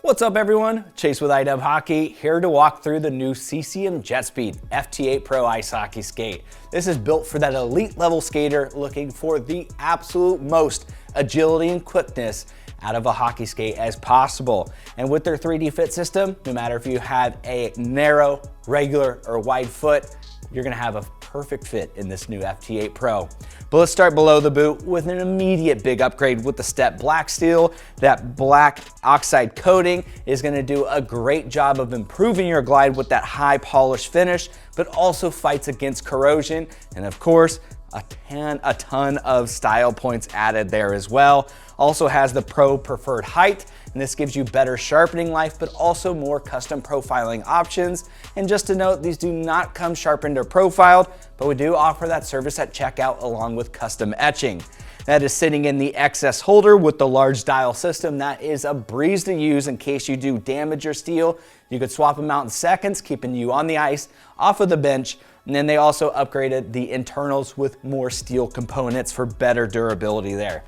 What's up everyone? Chase with iDub Hockey, here to walk through the new CCM JetSpeed FT8 Pro ice hockey skate. This is built for that elite level skater looking for the absolute most agility and quickness out of a hockey skate as possible. And with their 3D fit system, no matter if you have a narrow, regular, or wide foot, you're gonna have a perfect fit in this new FT8 Pro. But let's start below the boot with an immediate big upgrade with the step black steel. That black oxide coating is gonna do a great job of improving your glide with that high polished finish, but also fights against corrosion. And of course, a ton of style points added there as well. Also has the Pro preferred height, and this gives you better sharpening life, but also more custom profiling options. And just to note, these do not come sharpened or profiled, but we do offer that service at checkout along with custom etching. That is sitting in the XS holder with the large dial system. That is a breeze to use in case you do damage your steel. You could swap them out in seconds, keeping you on the ice, off of the bench. And then they also upgraded the internals with more steel components for better durability there.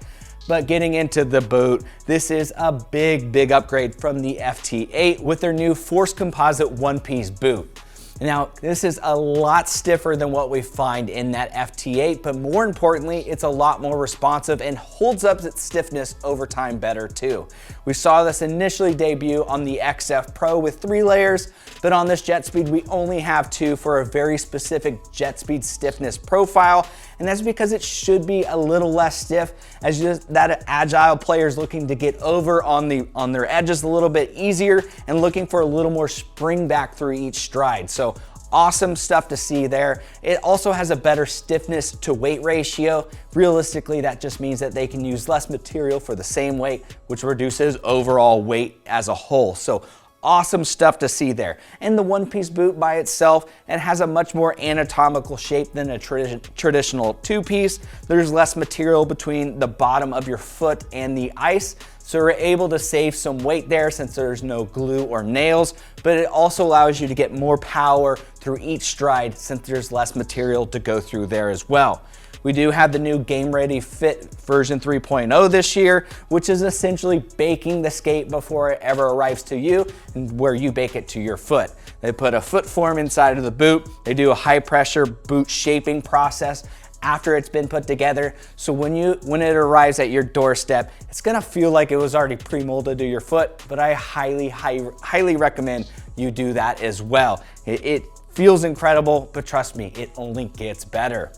But getting into the boot, this is a big upgrade from the FT8 with their new Force Composite one-piece boot. Now, this is a lot stiffer than what we find in that FT8, but more importantly, it's a lot more responsive and holds up its stiffness over time better too. We saw this initially debut on the XF Pro with 3 layers, but on this JetSpeed, we only have 2 for a very specific JetSpeed stiffness profile, and that's because it should be a little less stiff as just that agile players looking to get over on their edges a little bit easier and looking for a little more spring back through each stride. So awesome stuff to see there. It also has a better stiffness to weight ratio. Realistically, that just means that they can use less material for the same weight, which reduces overall weight as a whole. So awesome stuff to see there. And the one-piece boot by itself, it has a much more anatomical shape than a traditional two-piece. There's less material between the bottom of your foot and the ice, so we're able to save some weight there since there's no glue or nails, but it also allows you to get more power through each stride since there's less material to go through there as well. We do have the new Game Ready Fit version 3.0 this year, which is essentially baking the skate before it ever arrives to you and where you bake it to your foot. They put a foot form inside of the boot. They do a high pressure boot shaping process after it's been put together. So when it arrives at your doorstep, it's gonna feel like it was already pre-molded to your foot, but I highly recommend you do that as well. It feels incredible, but trust me, it only gets better.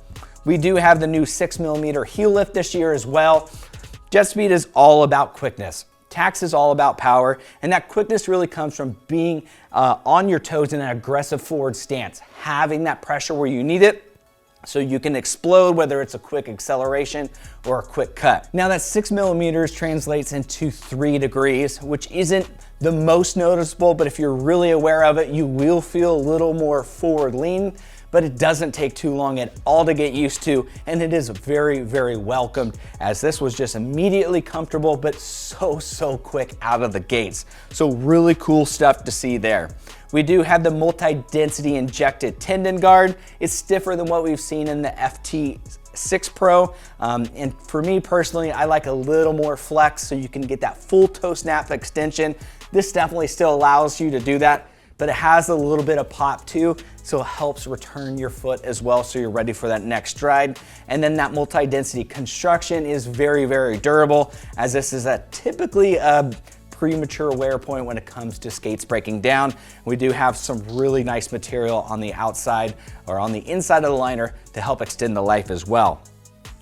We do have the new 6mm heel lift this year as well. JetSpeed is all about quickness. Tacx is all about power, and that quickness really comes from being on your toes in an aggressive forward stance, having that pressure where you need it, so you can explode, whether it's a quick acceleration or a quick cut. Now that 6mm translates into 3 degrees, which isn't the most noticeable, but if you're really aware of it, you will feel a little more forward lean, but it doesn't take too long at all to get used to, and it is very welcomed, as this was just immediately comfortable, but so quick out of the gates. So really cool stuff to see there. We do have the multi-density injected tendon guard. It's stiffer than what we've seen in the FT8 Pro. And for me personally, I like a little more flex so you can get that full toe snap extension. This definitely still allows you to do that, but it has a little bit of pop too, so it helps return your foot as well so you're ready for that next stride. And then that multi-density construction is very durable, as this is typically a premature wear point when it comes to skates breaking down. We do have some really nice material on the outside or on the inside of the liner to help extend the life as well.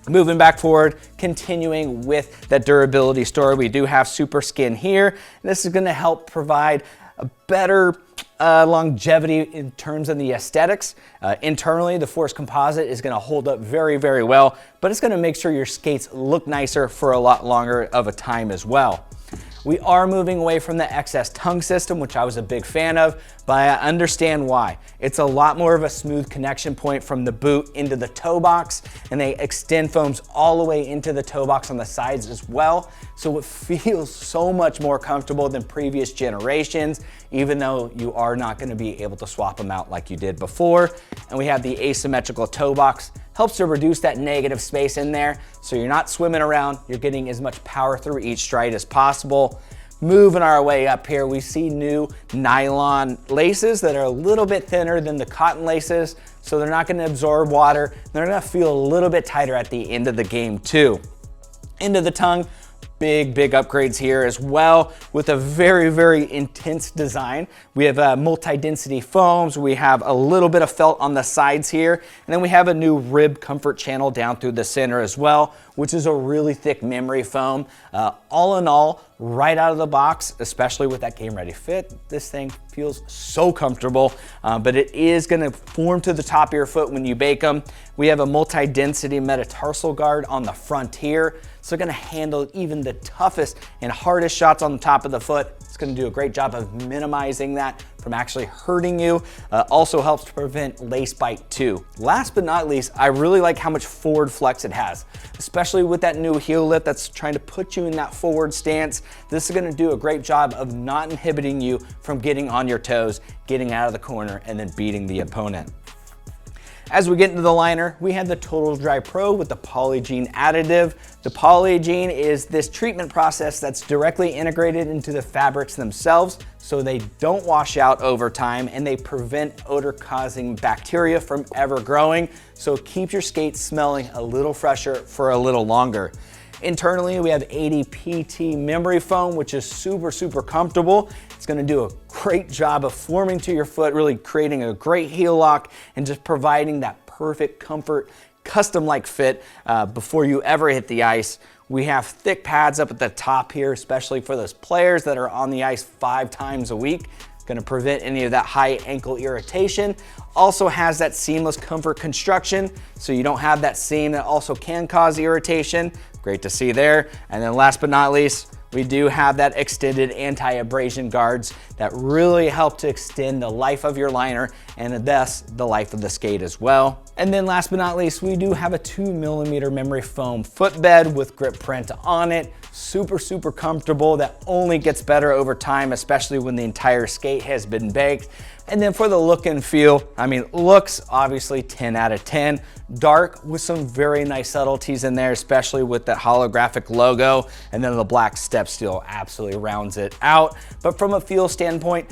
Moving back forward, continuing with that durability story, we do have Super Skin here. This is gonna help provide a better longevity in terms of the aesthetics. Internally, the Force Composite is gonna hold up very well, but it's gonna make sure your skates look nicer for a lot longer of a time as well. We are moving away from the XS tongue system, which I was a big fan of, but I understand why. It's a lot more of a smooth connection point from the boot into the toe box, and they extend foams all the way into the toe box on the sides as well. So it feels so much more comfortable than previous generations, even though you are not gonna be able to swap them out like you did before. And we have the asymmetrical toe box. Helps to reduce that negative space in there, so you're not swimming around, you're getting as much power through each stride as possible. Moving our way up here, we see new nylon laces that are a little bit thinner than the cotton laces, so they're not gonna absorb water. They're gonna feel a little bit tighter at the end of the game too. End of the tongue, big upgrades here as well with a very intense design. We have multi-density foams. We have a little bit of felt on the sides here. And then we have a new rib comfort channel down through the center as well, which is a really thick memory foam. All in all, right out of the box, especially with that game ready fit, this thing feels so comfortable, but it is gonna form to the top of your foot when you bake them. We have a multi-density metatarsal guard on the front here, so gonna handle even the toughest and hardest shots on the top of the foot. It's gonna do a great job of minimizing that from actually hurting you. Also helps to prevent lace bite too. Last but not least, I really like how much forward flex it has, especially with that new heel lift that's trying to put you in that forward stance. This is gonna do a great job of not inhibiting you from getting on your toes, getting out of the corner, and then beating the opponent. As we get into the liner, we have the TotalDri Pro with the Polygene additive. The Polygene is this treatment process that's directly integrated into the fabrics themselves, so they don't wash out over time and they prevent odor-causing bacteria from ever growing, so it keeps your skates smelling a little fresher for a little longer. Internally, we have ADPT memory foam, which is super comfortable. It's gonna do a great job of forming to your foot, really creating a great heel lock and just providing that perfect comfort, custom-like fit before you ever hit the ice. We have thick pads up at the top here, especially for those players that are on the ice 5 times a week. It's gonna prevent any of that high ankle irritation. Also has that seamless comfort construction, so you don't have that seam that also can cause irritation. Great to see there. And then last but not least, we do have that extended anti-abrasion guards that really help to extend the life of your liner and thus the life of the skate as well. And then last but not least, we do have a 2mm memory foam footbed with grip print on it. Super comfortable. That only gets better over time, especially when the entire skate has been baked. And then for the look and feel, I mean, looks obviously 10 out of 10. Dark with some very nice subtleties in there, especially with that holographic logo. And then the black step steel absolutely rounds it out. But from a feel standpoint,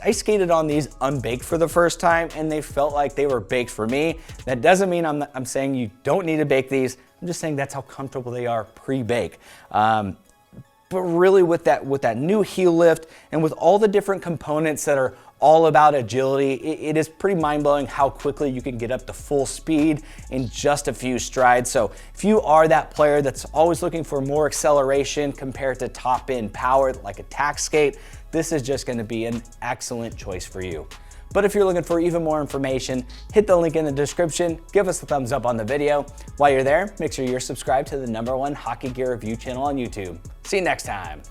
I skated on these unbaked for the first time and they felt like they were baked for me. That doesn't mean I'm saying you don't need to bake these. I'm just saying that's how comfortable they are pre-bake. But really with that new heel lift and with all the different components that are all about agility, it is pretty mind-blowing how quickly you can get up to full speed in just a few strides. So if you are that player that's always looking for more acceleration compared to top-end power like a tack skate, this is just going to be an excellent choice for you. But if you're looking for even more information, hit the link in the description, give us a thumbs up on the video. While you're there, make sure you're subscribed to the #1 hockey gear review channel on YouTube. See you next time.